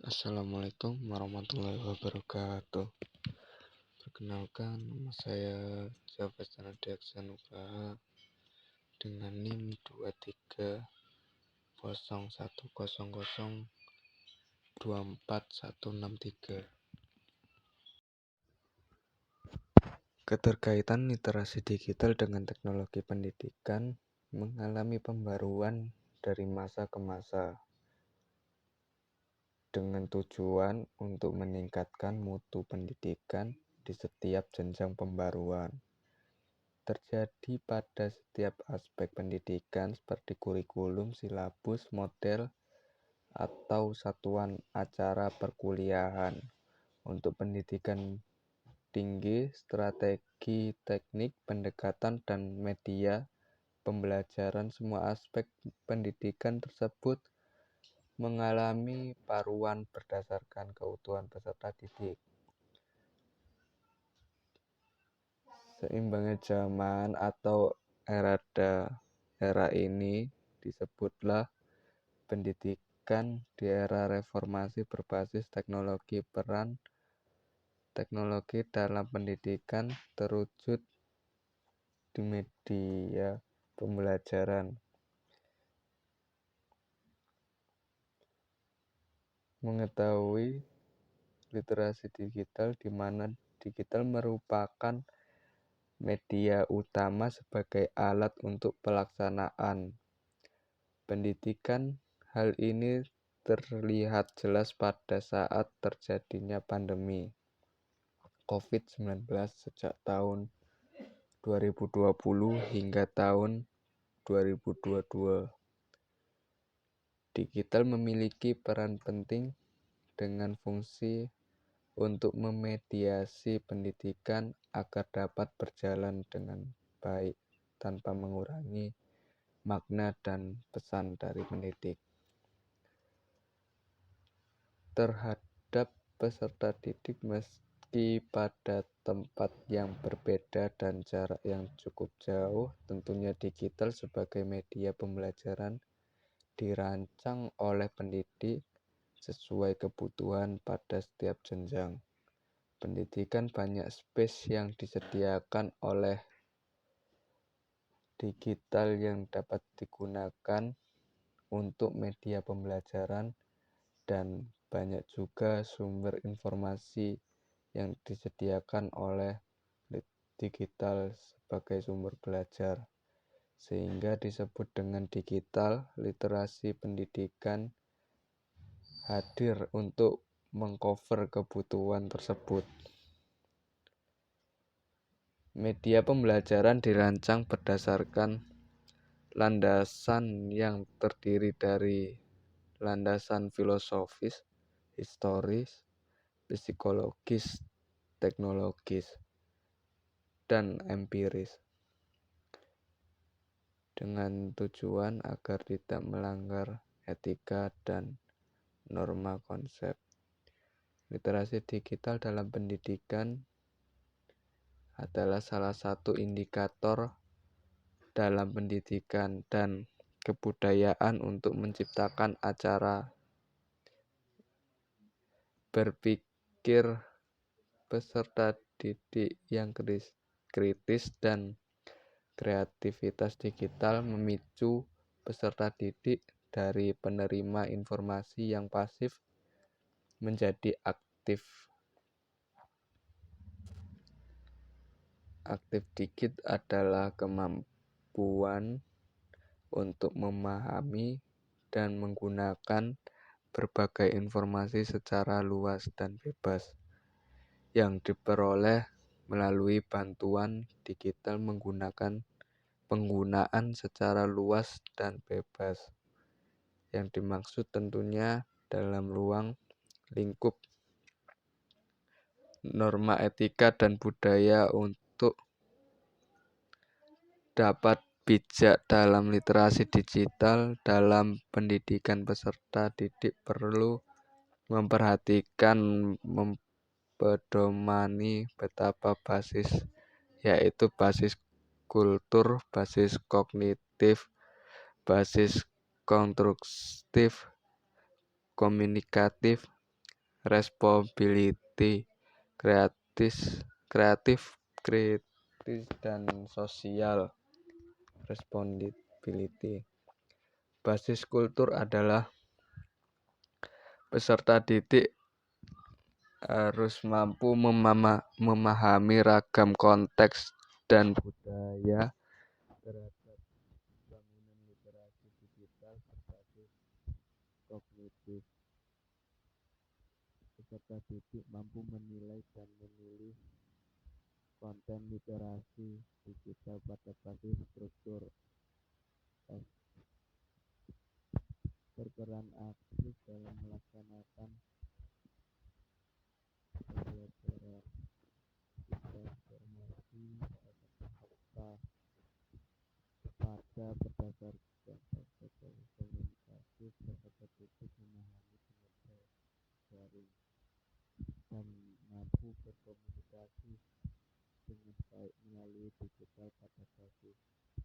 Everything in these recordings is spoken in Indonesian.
Assalamualaikum warahmatullahi wabarakatuh. Perkenalkan, nama saya Jafar Sanadi Nugraha dengan NIM 230100246163. Keterkaitan literasi digital dengan teknologi pendidikan mengalami pembaruan dari masa ke masa, dengan tujuan untuk meningkatkan mutu pendidikan di setiap jenjang pembaruan. Terjadi pada setiap aspek pendidikan seperti kurikulum, silabus, model, atau satuan acara perkuliahan. Untuk pendidikan tinggi, strategi, teknik, pendekatan, dan media pembelajaran, semua aspek pendidikan tersebut mengalami paruan berdasarkan keutuhan peserta didik. Seimbangnya zaman atau era ini disebutlah pendidikan di era reformasi berbasis teknologi. Peran teknologi dalam pendidikan terwujud di media pembelajaran. Mengetahui literasi digital, di mana digital merupakan media utama sebagai alat untuk pelaksanaan pendidikan. Hal ini terlihat jelas pada saat terjadinya pandemi COVID-19 sejak tahun 2020 hingga tahun 2022. Digital memiliki peran penting dengan fungsi untuk memediasi pendidikan agar dapat berjalan dengan baik tanpa mengurangi makna dan pesan dari pendidik terhadap peserta didik. Meski pada tempat yang berbeda dan jarak yang cukup jauh, tentunya digital sebagai media pembelajaran dirancang oleh pendidik sesuai kebutuhan pada setiap jenjang pendidikan. Banyak space yang disediakan oleh digital yang dapat digunakan untuk media pembelajaran, dan banyak juga sumber informasi yang disediakan oleh digital sebagai sumber belajar, sehingga disebut dengan digital. Literasi pendidikan hadir untuk mengcover kebutuhan tersebut. Media pembelajaran dirancang berdasarkan landasan yang terdiri dari landasan filosofis, historis, psikologis, teknologis, dan empiris, dengan tujuan agar tidak melanggar etika dan norma konsep. Literasi digital dalam pendidikan adalah salah satu indikator dalam pendidikan dan kebudayaan untuk menciptakan acara berpikir peserta didik yang kritis dan kreativitas. Digital memicu peserta didik dari penerima informasi yang pasif menjadi aktif. Aktif didik adalah kemampuan untuk memahami dan menggunakan berbagai informasi secara luas dan bebas yang diperoleh melalui bantuan digital. Penggunaan secara luas dan bebas yang dimaksud tentunya dalam ruang lingkup norma etika dan budaya. Untuk dapat bijak dalam literasi digital dalam pendidikan, peserta didik perlu memperhatikan mempedomani betapa basis, yaitu basis kultur, basis kognitif, basis konstruktif, komunikatif, responsibility, kreatif, kritis dan sosial responsibility. Basis kultur adalah peserta didik harus mampu memahami ragam konteks dan budaya terhadap bangunan literasi digital berbasis kognitif. Peserta didik mampu menilai dan memilih konten literasi digital pada basis struktur berperan aktif dalam melaksanakan pembelajaran informasi pada berdasarkan protokol komunikasi. Peserta didik memahami kinerja daring dan mampu berkomunikasi dengan baik melalui digital pada basis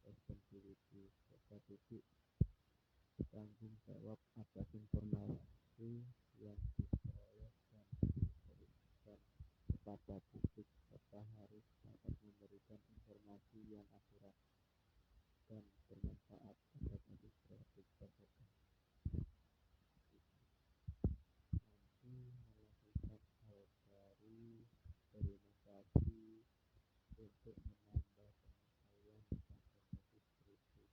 responsibility. Peserta didik bertanggung jawab atas informasi yang diperoleh dan diberikan kepada publik serta harus dapat memberikan informasi yang akurat dan bermanfaat pada basis kreatif peserta. Mampu melakukan hal baru, berinovasi untuk menambah pengetahuan pada basis kritis.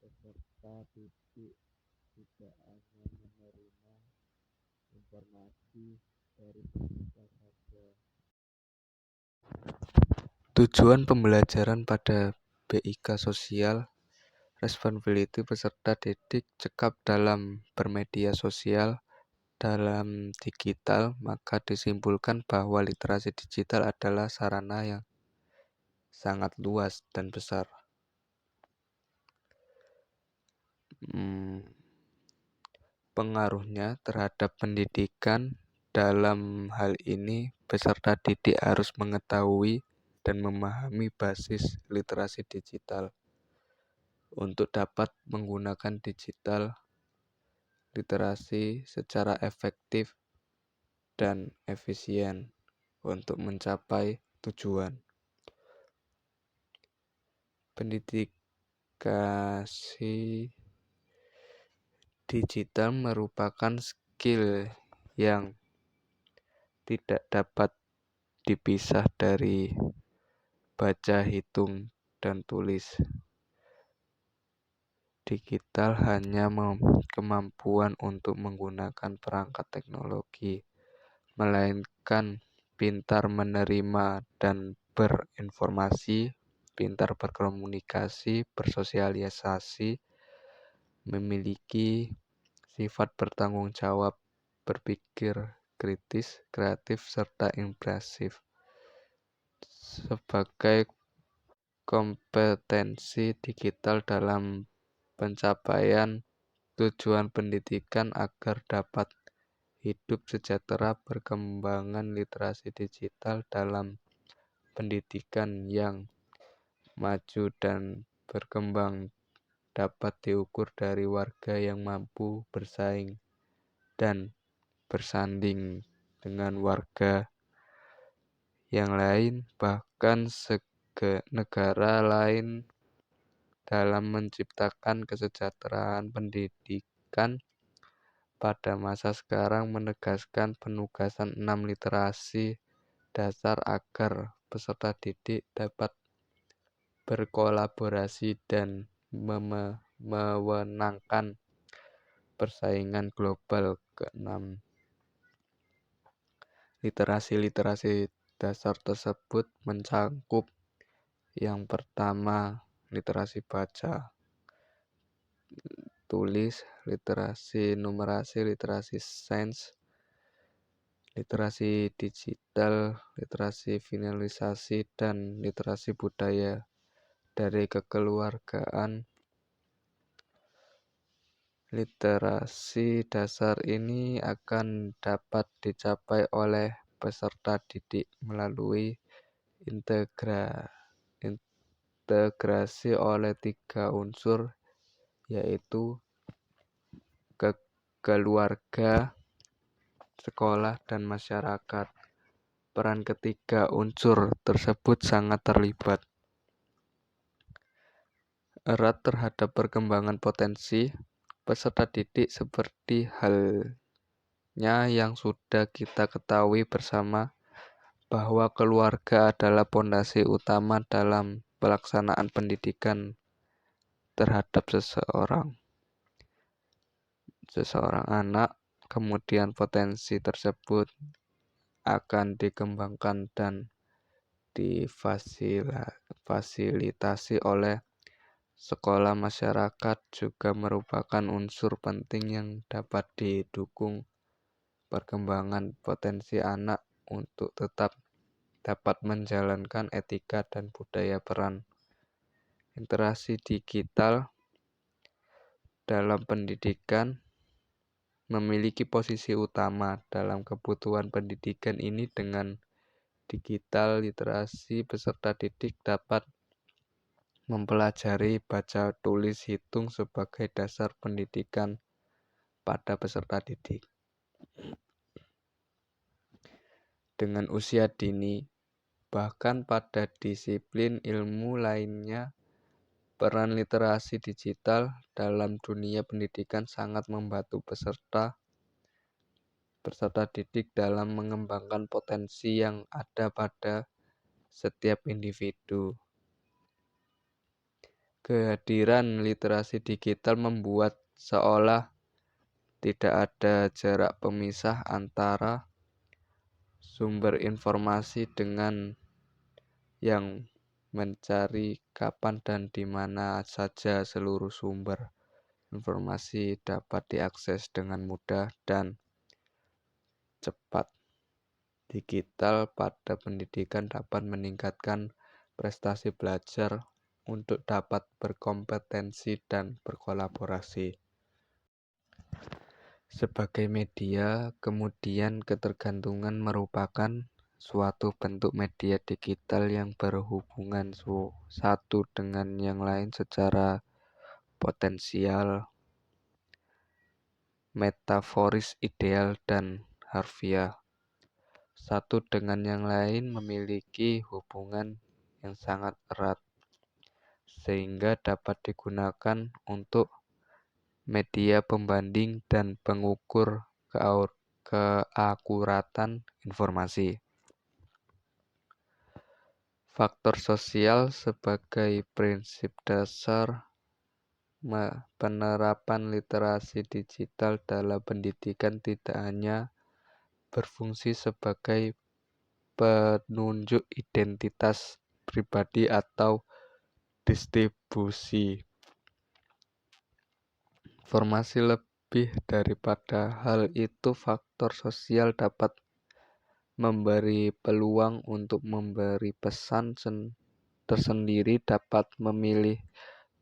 Peserta didik tidak hanya menerima informasi dari peserta saja. Tujuan pembelajaran pada BIK sosial responsibility peserta didik cekap dalam bermedia sosial dalam digital, maka disimpulkan bahwa literasi digital adalah sarana yang sangat luas dan besar. Pengaruhnya terhadap pendidikan dalam hal ini, peserta didik harus mengetahui dan memahami basis literasi digital untuk dapat menggunakan digital literasi secara efektif dan efisien untuk mencapai tujuan. Pendidikan digital merupakan skill yang tidak dapat dipisah dari baca, hitung, dan tulis. Digital hanya kemampuan untuk menggunakan perangkat teknologi, melainkan pintar menerima dan berinformasi, pintar berkomunikasi, bersosialisasi, memiliki sifat bertanggung jawab, berpikir kritis, kreatif, serta impresif. Sebagai kompetensi digital dalam pencapaian tujuan pendidikan agar dapat hidup sejahtera, perkembangan literasi digital dalam pendidikan yang maju dan berkembang dapat diukur dari warga yang mampu bersaing dan bersanding dengan warga yang lain, bahkan negara lain, dalam menciptakan kesejahteraan pendidikan. Pada masa sekarang menegaskan penugasan 6 literasi dasar agar peserta didik dapat berkolaborasi dan memenangkan persaingan global. Ke-6 literasi dasar tersebut mencakup yang pertama, literasi baca, tulis, literasi numerasi, literasi sains, literasi digital, literasi finalisasi, dan literasi budaya. Dari kekeluargaan literasi dasar ini akan dapat dicapai oleh peserta didik melalui integrasi oleh 3 unsur, yaitu keluarga, sekolah, dan masyarakat. Peran ketiga unsur tersebut sangat terlibat erat terhadap perkembangan potensi peserta didik seperti halnya yang sudah kita ketahui bersama bahwa keluarga adalah pondasi utama dalam pelaksanaan pendidikan terhadap seseorang anak. Kemudian potensi tersebut akan dikembangkan dan difasilitasi oleh sekolah. Masyarakat juga merupakan unsur penting yang dapat didukung perkembangan potensi anak untuk tetap dapat menjalankan etika dan budaya. Peran interaksi digital dalam pendidikan memiliki posisi utama dalam kebutuhan pendidikan ini. Dengan digital literasi, peserta didik dapat mempelajari baca, tulis, hitung sebagai dasar pendidikan pada peserta didik. Dengan usia dini, bahkan pada disiplin ilmu lainnya, peran literasi digital dalam dunia pendidikan sangat membantu peserta didik dalam mengembangkan potensi yang ada pada setiap individu. Kehadiran literasi digital membuat seolah tidak ada jarak pemisah antara sumber informasi dengan yang mencari kapan dan di mana saja. Seluruh sumber informasi dapat diakses dengan mudah dan cepat. Digital pada pendidikan dapat meningkatkan prestasi belajar untuk dapat berkompetensi dan berkolaborasi. Sebagai media, kemudian ketergantungan merupakan suatu bentuk media digital yang berhubungan satu dengan yang lain secara potensial, metaforis, ideal, dan harfiah. Satu dengan yang lain memiliki hubungan yang sangat erat, sehingga dapat digunakan untuk media pembanding dan pengukur keakuratan informasi. Faktor sosial sebagai prinsip dasar penerapan literasi digital dalam pendidikan tidak hanya berfungsi sebagai penunjuk identitas pribadi atau distribusi informasi. Lebih daripada hal itu, faktor sosial dapat memberi peluang untuk memberi pesan tersendiri, dapat memilih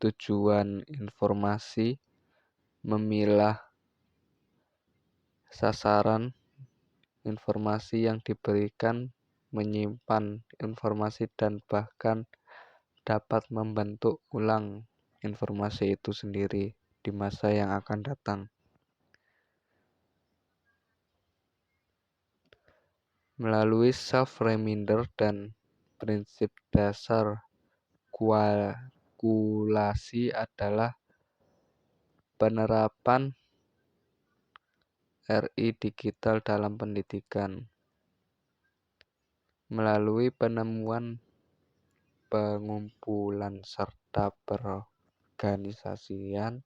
tujuan informasi, memilah sasaran informasi yang diberikan, menyimpan informasi, dan bahkan dapat membentuk ulang informasi itu sendiri di masa yang akan datang. Melalui self-reminder dan prinsip dasar kalkulasi adalah penerapan RI digital dalam pendidikan. Melalui penemuan, pengumpulan, serta perorganisasian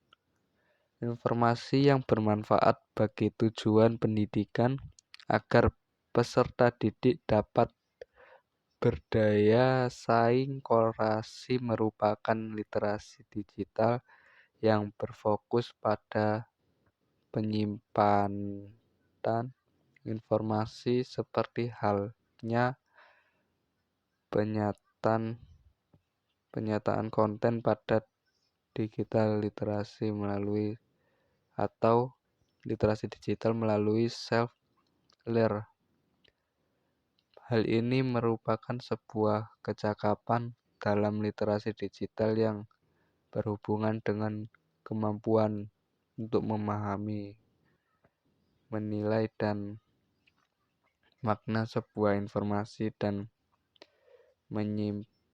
informasi yang bermanfaat bagi tujuan pendidikan agar peserta didik dapat berdaya saing. Korelasi merupakan literasi digital yang berfokus pada penyimpanan informasi, seperti halnya penyataan konten pada digital literasi literasi digital melalui self-learn. Hal ini merupakan sebuah kecakapan dalam literasi digital yang berhubungan dengan kemampuan untuk memahami, menilai, dan makna sebuah informasi dan